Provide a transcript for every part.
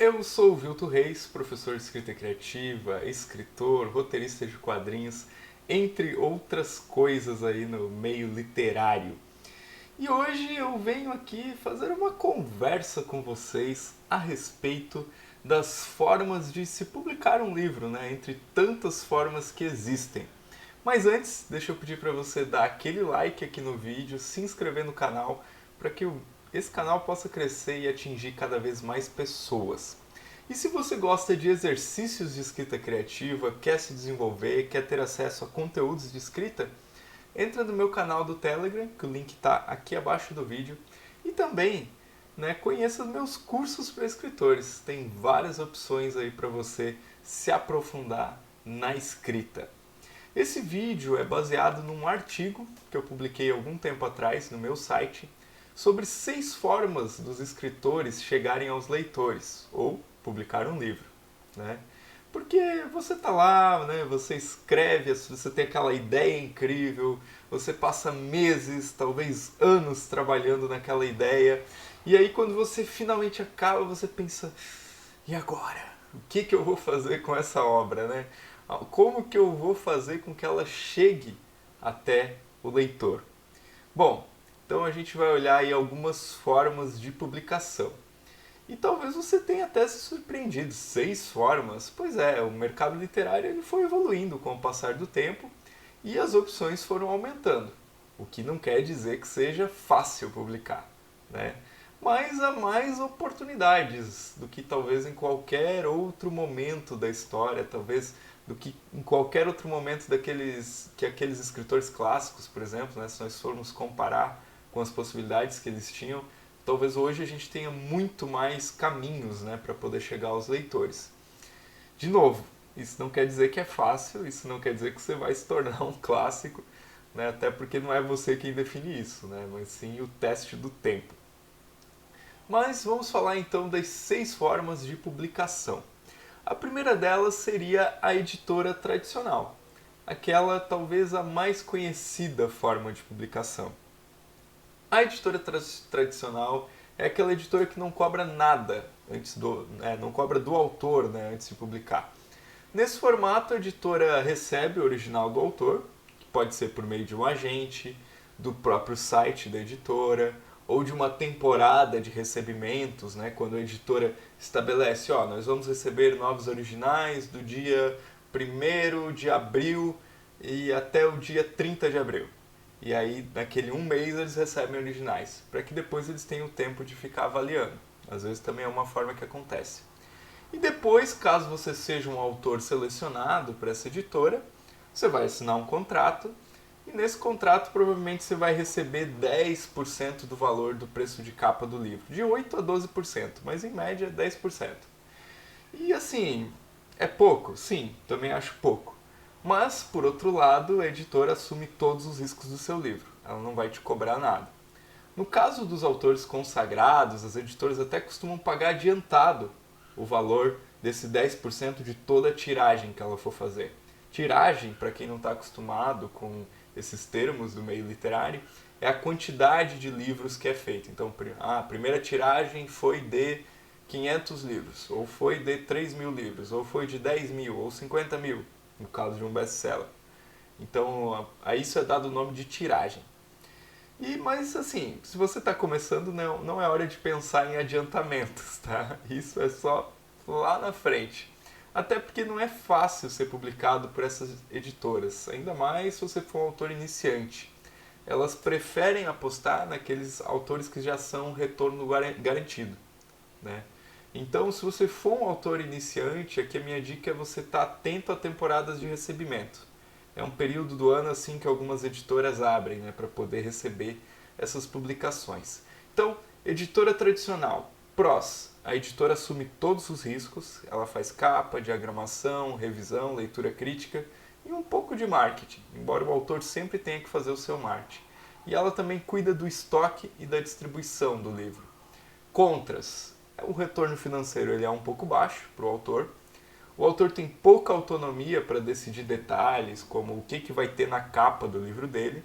Eu sou o Vilto Reis, professor de escrita criativa, escritor, roteirista de quadrinhos, entre outras coisas aí no meio literário. E hoje eu venho aqui fazer uma conversa com vocês a respeito das formas de se publicar um livro, né? Entre tantas formas que existem. Mas antes, deixa eu pedir para você dar aquele like aqui no vídeo, se inscrever no canal, para que esse canal possa crescer e atingir cada vez mais pessoas. E se você gosta de exercícios de escrita criativa, quer se desenvolver, quer ter acesso a conteúdos de escrita, entra no meu canal do Telegram, que o link está aqui abaixo do vídeo, e também conheça os meus cursos para escritores. Tem várias opções aí para você se aprofundar na escrita. Esse vídeo é baseado num artigo que eu publiquei algum tempo atrás no meu site sobre 6 formas dos escritores chegarem aos leitores ou publicar um livro, né? Porque você tá lá, né? Você escreve, você tem aquela ideia incrível, você passa meses, talvez anos trabalhando naquela ideia, e aí quando você finalmente acaba, você pensa, e agora? O que eu vou fazer com essa obra, né? Como que eu vou fazer com que ela chegue até o leitor? Bom, então a gente vai olhar aí algumas formas de publicação. E talvez você tenha até se surpreendido. 6 formas? Pois é, o mercado literário ele foi evoluindo com o passar do tempo e as opções foram aumentando. O que não quer dizer que seja fácil publicar, né? Mas há mais oportunidades do que talvez em qualquer outro momento da história, talvez do que em qualquer outro momento aqueles escritores clássicos, por exemplo, né? Se nós formos comparar com as possibilidades que eles tinham, talvez hoje a gente tenha muito mais caminhos, né, para poder chegar aos leitores. De novo, isso não quer dizer que é fácil, isso não quer dizer que você vai se tornar um clássico, né, até porque não é você quem define isso, né, mas sim o teste do tempo. Mas vamos falar então das 6 formas de publicação. A primeira delas seria a editora tradicional, aquela talvez a mais conhecida forma de publicação. A editora tradicional é aquela editora que não cobra nada não cobra do autor, né, antes de publicar. Nesse formato, a editora recebe o original do autor, que pode ser por meio de um agente, do próprio site da editora, ou de uma temporada de recebimentos, né, quando a editora estabelece, ó, nós vamos receber novos originais do dia 1º de abril e até o dia 30 de abril. E aí, naquele um mês, eles recebem originais, para que depois eles tenham tempo de ficar avaliando. Às vezes também é uma forma que acontece. E depois, caso você seja um autor selecionado para essa editora, você vai assinar um contrato, e nesse contrato provavelmente você vai receber 10% do valor do preço de capa do livro, de 8 a 12%, mas em média 10%. E assim, é pouco? Sim, também acho pouco. Mas, por outro lado, a editora assume todos os riscos do seu livro. Ela não vai te cobrar nada. No caso dos autores consagrados, as editoras até costumam pagar adiantado o valor desse 10% de toda a tiragem que ela for fazer. Tiragem, para quem não está acostumado com esses termos do meio literário, é a quantidade de livros que é feita. Então, a primeira tiragem foi de 500 livros, ou foi de 3.000 livros, ou foi de 10.000, ou 50.000, no caso de um best-seller. Então, a isso é dado o nome de tiragem. Mas assim, se você está começando, não é hora de pensar em adiantamentos, tá? Isso é só lá na frente. Até porque não é fácil ser publicado por essas editoras, ainda mais se você for um autor iniciante. Elas preferem apostar naqueles autores que já são retorno garantido, né? Então, se você for um autor iniciante, aqui a minha dica é você estar atento a temporadas de recebimento. É um período do ano assim que algumas editoras abrem, né, para poder receber essas publicações. Então, editora tradicional, prós. A editora assume todos os riscos, ela faz capa, diagramação, revisão, leitura crítica e um pouco de marketing, embora o autor sempre tenha que fazer o seu marketing. E ela também cuida do estoque e da distribuição do livro. Contras. O retorno financeiro ele é um pouco baixo para o autor. O autor tem pouca autonomia para decidir detalhes, como o que vai ter na capa do livro dele.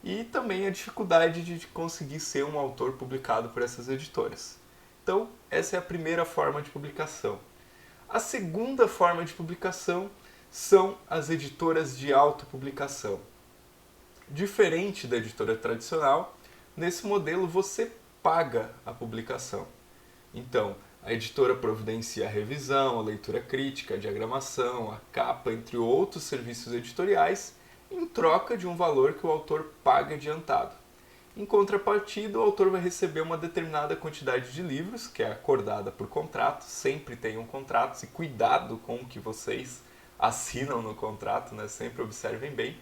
E também a dificuldade de conseguir ser um autor publicado por essas editoras. Então, essa é a primeira forma de publicação. A segunda forma de publicação são as editoras de autopublicação. Diferente da editora tradicional, nesse modelo você paga a publicação. Então, a editora providencia a revisão, a leitura crítica, a diagramação, a capa, entre outros serviços editoriais, em troca de um valor que o autor paga adiantado. Em contrapartida, o autor vai receber uma determinada quantidade de livros, que é acordada por contrato, sempre tenham contratos, e cuidado com o que vocês assinam no contrato, né? Sempre observem bem.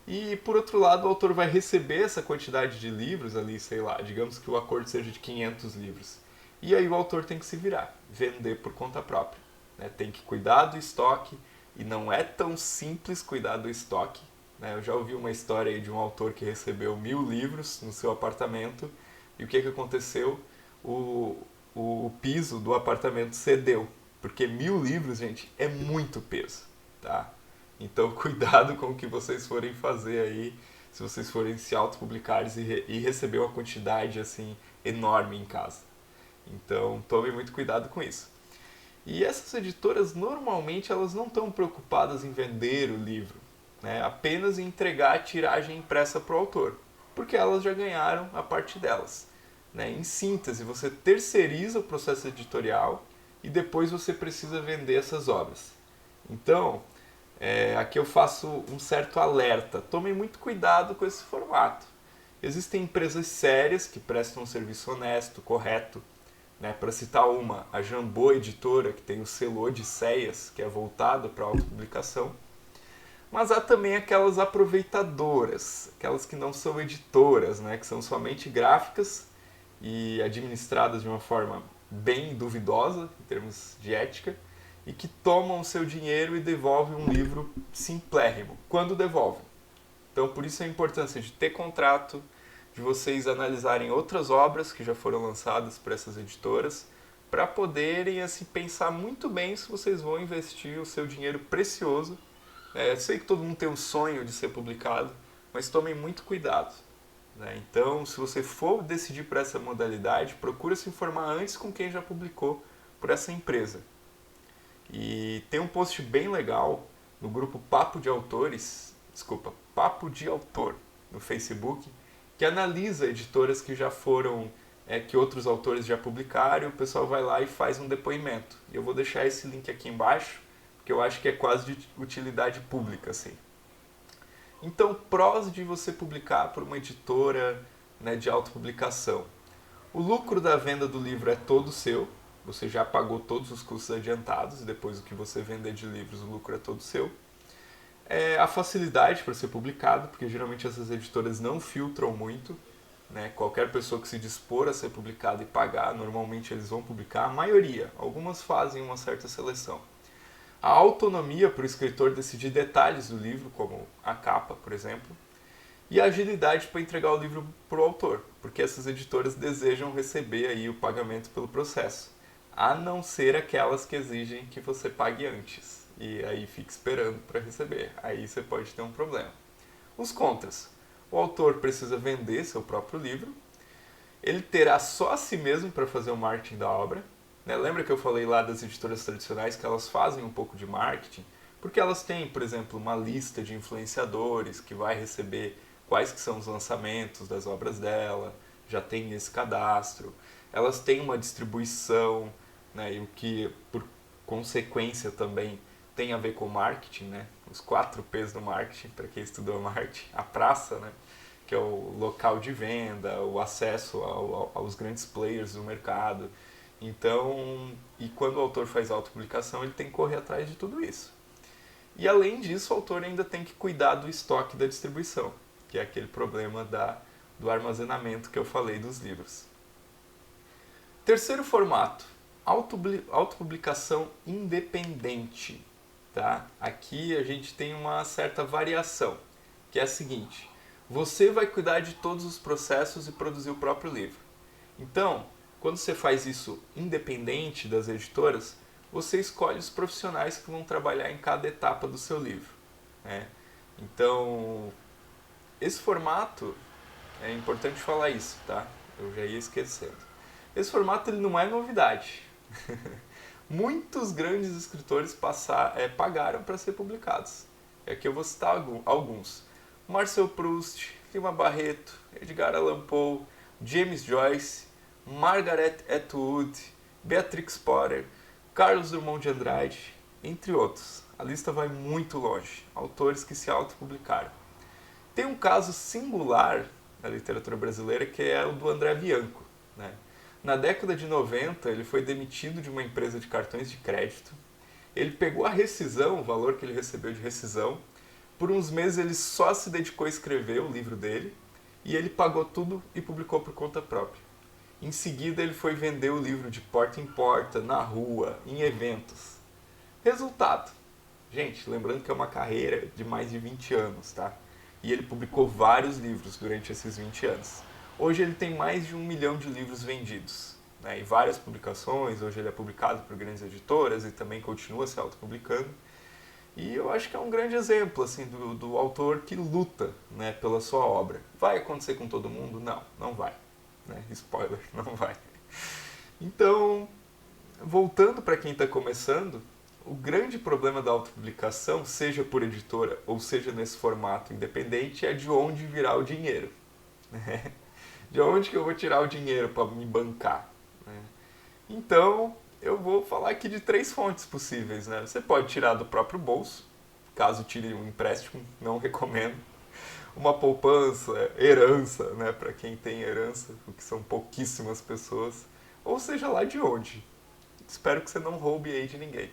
E, por outro lado, o autor vai receber essa quantidade de livros ali, sei lá, digamos que o acordo seja de 500 livros. E aí o autor tem que se virar, vender por conta própria, né? Tem que cuidar do estoque, e não é tão simples cuidar do estoque, né? Eu já ouvi uma história aí de um autor que recebeu 1000 livros no seu apartamento, e o que aconteceu? O piso do apartamento cedeu, porque 1000 livros, gente, é muito peso, tá? Então cuidado com o que vocês forem fazer aí, se vocês forem se autopublicar e receber uma quantidade assim enorme em casa. Então tome muito cuidado com isso. E essas editoras normalmente elas não estão preocupadas em vender o livro, né? Apenas em entregar a tiragem impressa para o autor, porque elas já ganharam a parte delas, né? Em síntese, você terceiriza o processo editorial e depois você precisa vender essas obras. Então, aqui eu faço um certo alerta. Tomem muito cuidado com esse formato. Existem empresas sérias que prestam um serviço honesto, correto, né? Para citar uma, a Jambô Editora, que tem o selo Odisseias, que é voltado para a autopublicação. Mas há também aquelas aproveitadoras, aquelas que não são editoras, né? Que são somente gráficas e administradas de uma forma bem duvidosa, em termos de ética, e que tomam o seu dinheiro e devolvem um livro simplérrimo, quando devolvem. Então, por isso a importância de ter contrato, de vocês analisarem outras obras que já foram lançadas por essas editoras, para poderem assim, pensar muito bem se vocês vão investir o seu dinheiro precioso. Eu sei que todo mundo tem um sonho de ser publicado, mas tomem muito cuidado, né? Então, se você for decidir por essa modalidade, procure se informar antes com quem já publicou por essa empresa. E tem um post bem legal no grupo Papo de Autor, no Facebook, que analisa editoras que já foram, que outros autores já publicaram, e o pessoal vai lá e faz um depoimento. E eu vou deixar esse link aqui embaixo, porque eu acho que é quase de utilidade pública, assim. Então, prós de você publicar por uma editora, né, de autopublicação. O lucro da venda do livro é todo seu, você já pagou todos os custos adiantados, e depois o que você vender de livros, o lucro é todo seu. A facilidade para ser publicado, porque geralmente essas editoras não filtram muito, né? Qualquer pessoa que se dispor a ser publicado e pagar, normalmente eles vão publicar, a maioria, algumas fazem uma certa seleção. A autonomia para o escritor decidir detalhes do livro, como a capa, por exemplo, e a agilidade para entregar o livro para o autor, porque essas editoras desejam receber aí o pagamento pelo processo, a não ser aquelas que exigem que você pague antes, e aí fique esperando para receber, aí você pode ter um problema. Os contras: o autor precisa vender seu próprio livro, ele terá só a si mesmo para fazer o marketing da obra, né? Lembra que eu falei lá das editoras tradicionais que elas fazem um pouco de marketing? Porque elas têm, por exemplo, uma lista de influenciadores que vai receber quais que são os lançamentos das obras dela, já tem esse cadastro. Elas têm uma distribuição, né? E o que, por consequência, também tem a ver com marketing, né? Os 4 P's do marketing, para quem estudou marketing. A praça, né? Que é o local de venda, o acesso aos grandes players do mercado. Então, e quando o autor faz autopublicação, ele tem que correr atrás de tudo isso. E além disso, o autor ainda tem que cuidar do estoque da distribuição, que é aquele problema do armazenamento que eu falei dos livros. Terceiro formato, autopublicação independente. Tá? Aqui a gente tem uma certa variação, que é a seguinte: você vai cuidar de todos os processos e produzir o próprio livro. Então, quando você faz isso independente das editoras, você escolhe os profissionais que vão trabalhar em cada etapa do seu livro, né? Então, esse formato, é importante falar isso, tá? Eu já ia esquecendo. Esse formato ele não é novidade. Muitos grandes escritores pagaram para ser publicados. Aqui eu vou citar alguns. Marcel Proust, Lima Barreto, Edgar Allan Poe, James Joyce, Margaret Atwood, Beatrix Potter, Carlos Drummond de Andrade, entre outros. A lista vai muito longe. Autores que se autopublicaram. Tem um caso singular na literatura brasileira que é o do André Bianco, né? Na década de 90, ele foi demitido de uma empresa de cartões de crédito. Ele pegou a rescisão, o valor que ele recebeu de rescisão. Por uns meses ele só se dedicou a escrever o livro dele e ele pagou tudo e publicou por conta própria. Em seguida ele foi vender o livro de porta em porta, na rua, em eventos. Resultado. Gente, lembrando que é uma carreira de mais de 20 anos, tá? E ele publicou vários livros durante esses 20 anos. Hoje ele tem mais de 1 milhão de livros vendidos, né, e várias publicações. Hoje ele é publicado por grandes editoras e também continua se autopublicando. E eu acho que é um grande exemplo assim, do autor que luta, né, pela sua obra. Vai acontecer com todo mundo? Não, não vai. Né? Spoiler, não vai. Então, voltando para quem está começando, o grande problema da autopublicação, seja por editora ou seja nesse formato independente, é de onde virá o dinheiro. Né? De onde que eu vou tirar o dinheiro para me bancar? Né? Então, eu vou falar aqui de 3 fontes possíveis. Né? Você pode tirar do próprio bolso, caso tire um empréstimo, não recomendo. Uma poupança, herança, né? Para quem tem herança, o que são pouquíssimas pessoas. Ou seja lá de onde. Espero que você não roube aí de ninguém.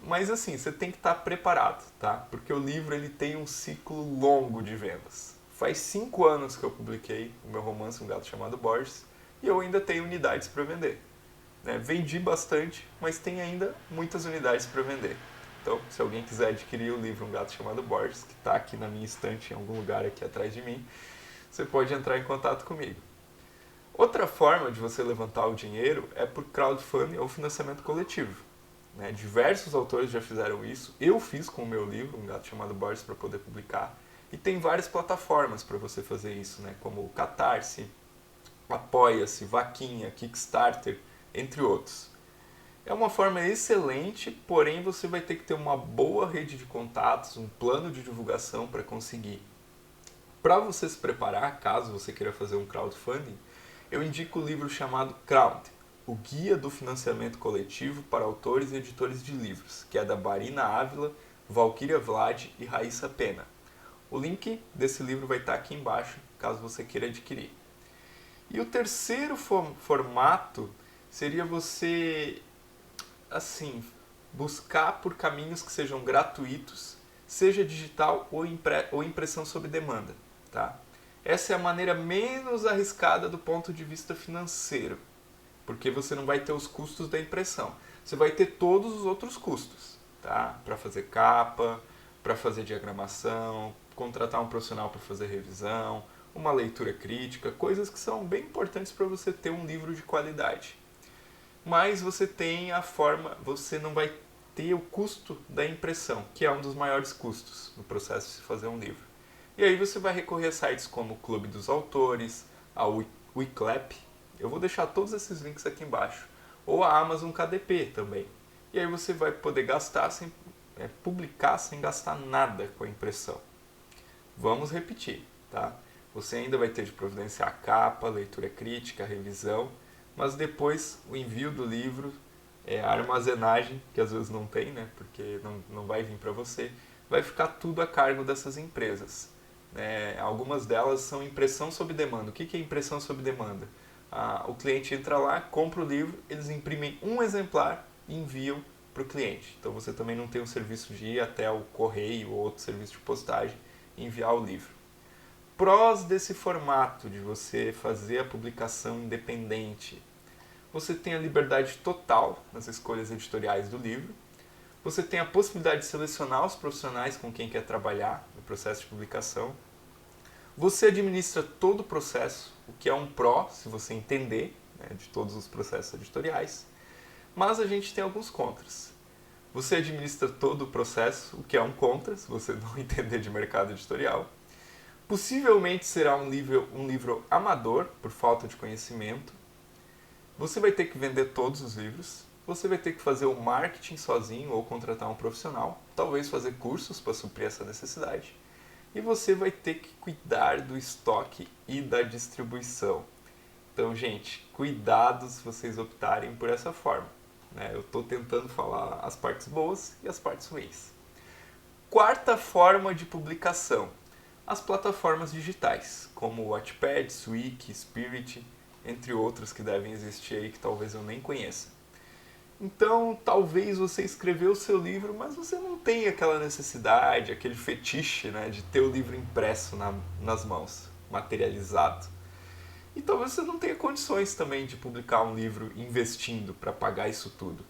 Mas assim, você tem que estar preparado, tá? Porque o livro ele tem um ciclo longo de vendas. Faz 5 anos que eu publiquei o meu romance Um Gato Chamado Borges e eu ainda tenho unidades para vender. Né? Vendi bastante, mas tem ainda muitas unidades para vender. Então, se alguém quiser adquirir o livro Um Gato Chamado Borges, que está aqui na minha estante em algum lugar aqui atrás de mim, você pode entrar em contato comigo. Outra forma de você levantar o dinheiro é por crowdfunding ou financiamento coletivo. Né? Diversos autores já fizeram isso. Eu fiz com o meu livro, Um Gato Chamado Borges, para poder publicar. E tem várias plataformas para você fazer isso, né? Como o Catarse, Apoia-se, Vaquinha, Kickstarter, entre outros. É uma forma excelente, porém você vai ter que ter uma boa rede de contatos, um plano de divulgação para conseguir. Para você se preparar, caso você queira fazer um crowdfunding, eu indico o livro chamado Crowd, o Guia do Financiamento Coletivo para Autores e Editores de Livros, que é da Barina Ávila, Valquíria Vlad e Raíssa Pena. O link desse livro vai estar aqui embaixo, caso você queira adquirir. E o terceiro formato seria você, assim, buscar por caminhos que sejam gratuitos, seja digital ou impressão sob demanda. Tá? Essa é a maneira menos arriscada do ponto de vista financeiro, porque você não vai ter os custos da impressão. Você vai ter todos os outros custos, tá? Para fazer capa, para fazer diagramação, contratar um profissional para fazer revisão, uma leitura crítica, coisas que são bem importantes para você ter um livro de qualidade. Mas você tem a forma, você não vai ter o custo da impressão, que é um dos maiores custos no processo de se fazer um livro. E aí você vai recorrer a sites como o Clube dos Autores, a Wiclap, eu vou deixar todos esses links aqui embaixo, ou a Amazon KDP também. E aí você vai poder publicar sem gastar nada com a impressão. Vamos repetir, tá? Você ainda vai ter de providenciar a capa, leitura crítica, revisão, mas depois o envio do livro, a armazenagem, que às vezes não tem, né? Porque não vai vir para você, vai ficar tudo a cargo dessas empresas. Algumas delas são impressão sob demanda. O que é impressão sob demanda? O cliente entra lá, compra o livro, eles imprimem um exemplar e enviam para o cliente. Então você também não tem o serviço de ir até o correio ou outro serviço de postagem e enviar o livro. Prós desse formato de você fazer a publicação independente. Você tem a liberdade total nas escolhas editoriais do livro. Você tem a possibilidade de selecionar os profissionais com quem quer trabalhar no processo de publicação. Você administra todo o processo, o que é um pró, se você entender, né, de todos os processos editoriais. Mas a gente tem alguns contras. Você administra todo o processo, o que é um contra, se você não entender de mercado editorial. Possivelmente será um livro amador, por falta de conhecimento. Você vai ter que vender todos os livros, você vai ter que fazer o marketing sozinho ou contratar um profissional, talvez fazer cursos para suprir essa necessidade. E você vai ter que cuidar do estoque e da distribuição. Então, gente, cuidado se vocês optarem por essa forma, né? Eu estou tentando falar as partes boas e as partes ruins. Quarta forma de publicação: as plataformas digitais, como o Wattpad, Wiki, Spirit, entre outras que devem existir aí que talvez eu nem conheça. Então, talvez você escreveu o seu livro, mas você não tem aquela necessidade, aquele fetiche, né, de ter o livro impresso nas mãos, materializado. E talvez você não tenha condições também de publicar um livro investindo para pagar isso tudo.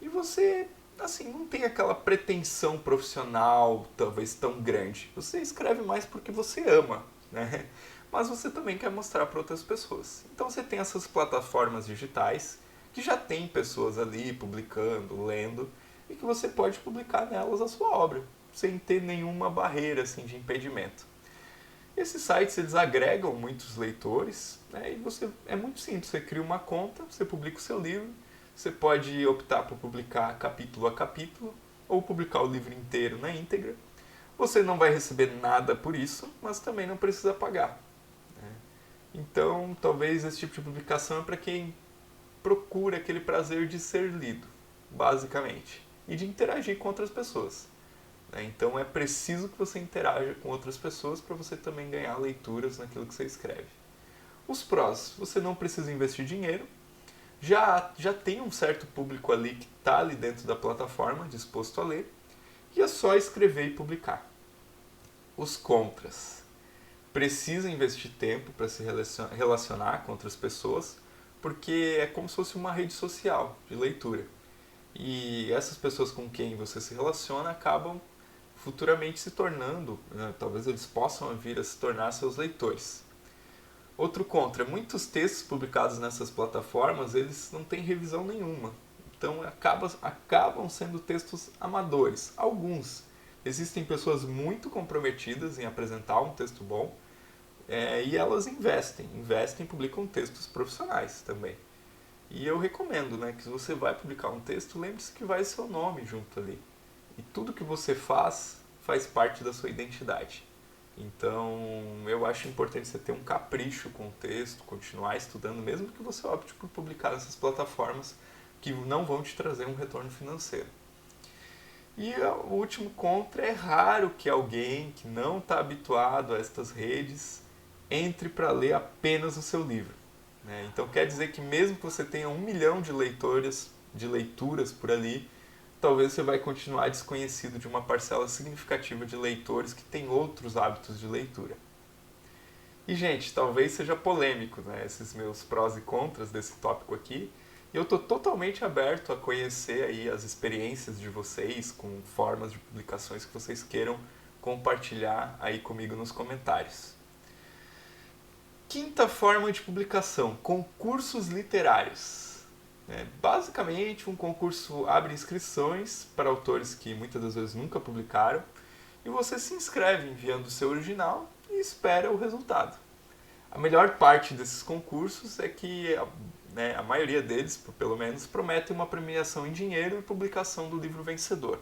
E você, assim, não tem aquela pretensão profissional, talvez tão grande. Você escreve mais porque você ama, né? Mas você também quer mostrar para outras pessoas. Então você tem essas plataformas digitais que já tem pessoas ali publicando, lendo, e que você pode publicar nelas a sua obra, sem ter nenhuma barreira assim, de impedimento. Esses sites eles agregam muitos leitores, né, e é muito simples, você cria uma conta, você publica o seu livro, você pode optar por publicar capítulo a capítulo, ou publicar o livro inteiro na íntegra. Você não vai receber nada por isso, mas também não precisa pagar, né? Então, talvez esse tipo de publicação é para quem procura aquele prazer de ser lido, basicamente, e de interagir com outras pessoas. Então é preciso que você interaja com outras pessoas para você também ganhar leituras naquilo que você escreve. Os prós: você não precisa investir dinheiro, já tem um certo público ali que está ali dentro da plataforma, disposto a ler, e é só escrever e publicar. Os contras: precisa investir tempo para se relacionar com outras pessoas, porque é como se fosse uma rede social de leitura. E essas pessoas com quem você se relaciona acabam futuramente se tornando, né, talvez eles possam vir a se tornar seus leitores. Outro contra: muitos textos publicados nessas plataformas, eles não têm revisão nenhuma. Então acabam sendo textos amadores. Alguns. Existem pessoas muito comprometidas em apresentar um texto bom, e elas investem e publicam textos profissionais também. E eu recomendo, né, que se você vai publicar um texto, lembre-se que vai seu nome junto ali. E tudo que você faz parte da sua identidade. Então, eu acho importante você ter um capricho com o texto, continuar estudando, mesmo que você opte por publicar nessas plataformas que não vão te trazer um retorno financeiro. E o último contra: é raro que alguém que não está habituado a estas redes entre para ler apenas o seu livro, né? Então quer dizer que mesmo que você tenha 1 milhão de leituras por ali, talvez você vai continuar desconhecido de uma parcela significativa de leitores que têm outros hábitos de leitura. E, gente, talvez seja polêmico, né, esses meus prós e contras desse tópico aqui. E eu estou totalmente aberto a conhecer aí as experiências de vocês com formas de publicações que vocês queiram compartilhar aí comigo nos comentários. Quinta forma de publicação: concursos literários. Basicamente, um concurso abre inscrições para autores que muitas das vezes nunca publicaram, e você se inscreve enviando o seu original e espera o resultado. A melhor parte desses concursos é que, né, a maioria deles, pelo menos, promete uma premiação em dinheiro e publicação do livro vencedor.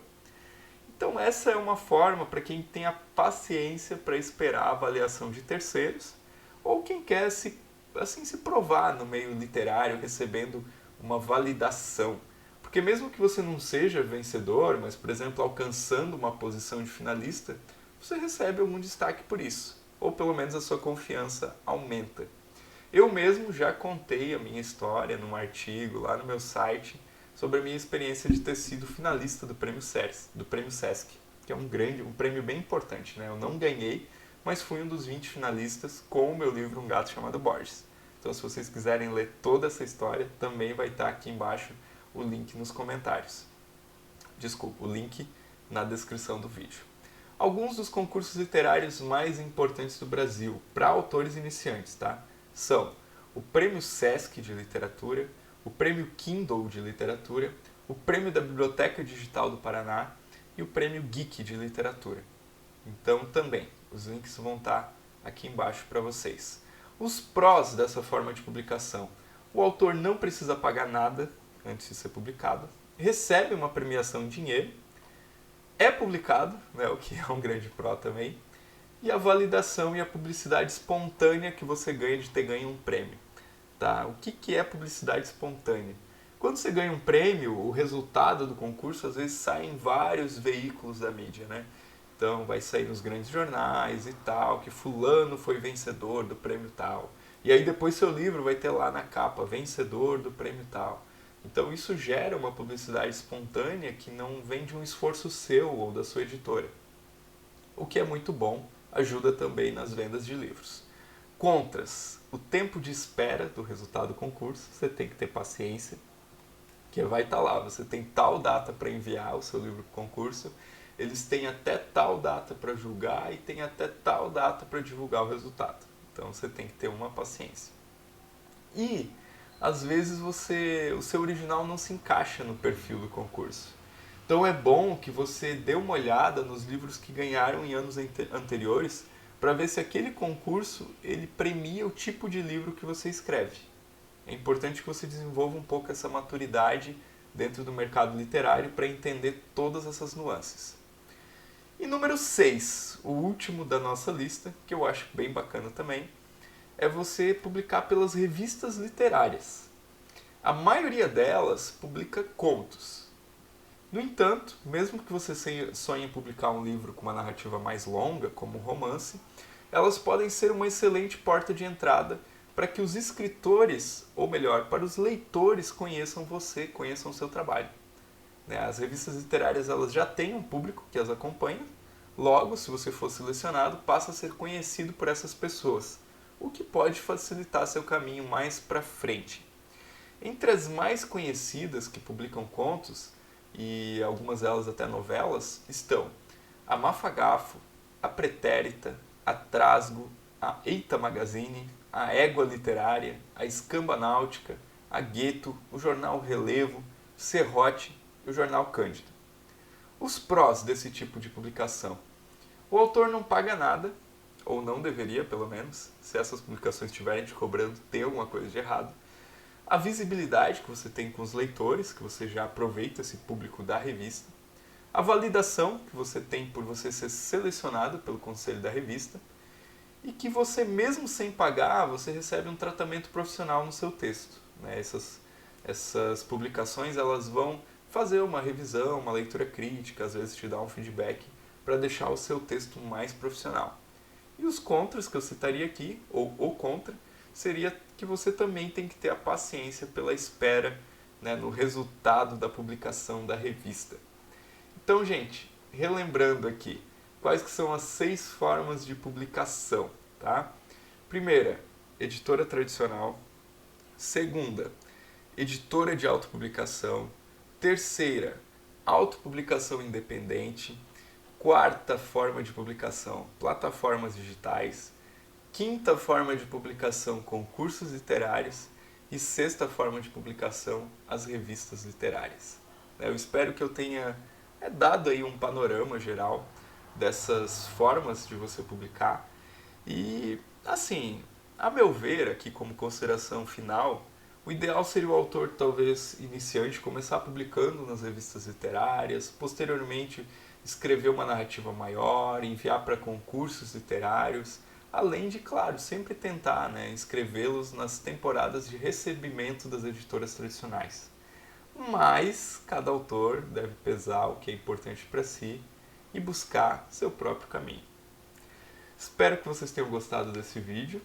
Então essa é uma forma para quem tem a paciência para esperar a avaliação de terceiros, ou quem quer se provar no meio literário, recebendo uma validação. Porque mesmo que você não seja vencedor, mas, por exemplo, alcançando uma posição de finalista, você recebe algum destaque por isso, ou pelo menos a sua confiança aumenta. Eu mesmo já contei a minha história num artigo lá no meu site sobre a minha experiência de ter sido finalista do Prêmio Sesc, que é um prêmio bem importante, né? Eu não ganhei, mas fui um dos 20 finalistas com o meu livro Um Gato Chamado Borges. Então, se vocês quiserem ler toda essa história, também vai estar aqui embaixo o link nos comentários. Desculpa, o link na descrição do vídeo. Alguns dos concursos literários mais importantes do Brasil para autores iniciantes, tá? São o Prêmio Sesc de Literatura, o Prêmio Kindle de Literatura, o Prêmio da Biblioteca Digital do Paraná e o Prêmio Geek de Literatura. Então, também, os links vão estar aqui embaixo para vocês. Os prós dessa forma de publicação: O autor não precisa pagar nada antes de ser publicado, recebe uma premiação em dinheiro, é publicado, né, o que é um grande pró também, e a validação e a publicidade espontânea que você ganha de ter ganho um prêmio. Tá? O que é publicidade espontânea? Quando você ganha um prêmio, o resultado do concurso às vezes sai em vários veículos da mídia, né? Então vai sair nos grandes jornais e tal, que fulano foi vencedor do prêmio tal. E aí depois seu livro vai ter lá na capa, vencedor do prêmio tal. Então isso gera uma publicidade espontânea que não vem de um esforço seu ou da sua editora. O que é muito bom, ajuda também nas vendas de livros. Contras, o tempo de espera do resultado do concurso, você tem que ter paciência, que vai estar lá, você tem tal data para enviar o seu livro para o concurso, eles têm até tal data para julgar e tem até tal data para divulgar o resultado. Então você tem que ter uma paciência. E às vezes o seu original não se encaixa no perfil do concurso. Então é bom que você dê uma olhada nos livros que ganharam em anos anteriores para ver se aquele concurso ele premia o tipo de livro que você escreve. É importante que você desenvolva um pouco essa maturidade dentro do mercado literário para entender todas essas nuances. E número 6, o último da nossa lista, que eu acho bem bacana também, é você publicar pelas revistas literárias. A maioria delas publica contos. No entanto, mesmo que você sonhe em publicar um livro com uma narrativa mais longa, como um romance, elas podem ser uma excelente porta de entrada para que os escritores, ou melhor, para os leitores conheçam você, conheçam o seu trabalho. As revistas literárias elas já têm um público que as acompanha, logo, se você for selecionado, passa a ser conhecido por essas pessoas, o que pode facilitar seu caminho mais para frente. Entre as mais conhecidas que publicam contos, e algumas delas até novelas, estão a Mafagafo, a Pretérita, a Trasgo, a Eita Magazine, a Égua Literária, a Escamba Náutica, a Gueto, o Jornal Relevo, Serrote e o Jornal Cândido. Os prós desse tipo de publicação. O autor não paga nada, ou não deveria pelo menos, se essas publicações estiverem te cobrando, tem alguma coisa de errado. A visibilidade que você tem com os leitores, que você já aproveita esse público da revista. A validação que você tem por você ser selecionado pelo conselho da revista. E que você, mesmo sem pagar, você recebe um tratamento profissional no seu texto. Essas publicações elas vão fazer uma revisão, uma leitura crítica, às vezes te dar um feedback para deixar o seu texto mais profissional. E os contras que eu citaria aqui, ou o contra, seria que você também tem que ter a paciência pela espera, no resultado da publicação da revista. Então, gente, relembrando aqui, quais que são as 6 formas de publicação, tá? Primeira, editora tradicional. Segunda, editora de autopublicação. Terceira, autopublicação independente. Quarta forma de publicação, plataformas digitais. Quinta forma de publicação, concursos literários. E sexta forma de publicação, as revistas literárias. Eu espero que eu tenha dado aí um panorama geral dessas formas de você publicar. E, assim, a meu ver, aqui como consideração final, o ideal seria o autor, talvez iniciante, começar publicando nas revistas literárias, posteriormente escrever uma narrativa maior, enviar para concursos literários, além de, claro, sempre tentar escrevê-los nas temporadas de recebimento das editoras tradicionais. Mas cada autor deve pesar o que é importante para si e buscar seu próprio caminho. Espero que vocês tenham gostado desse vídeo,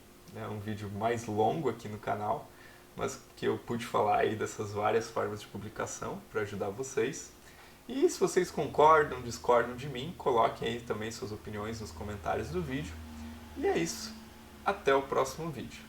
um vídeo mais longo aqui no canal, mas que eu pude falar aí dessas várias formas de publicação para ajudar vocês. E se vocês concordam, discordam de mim, coloquem aí também suas opiniões nos comentários do vídeo. E é isso. Até o próximo vídeo.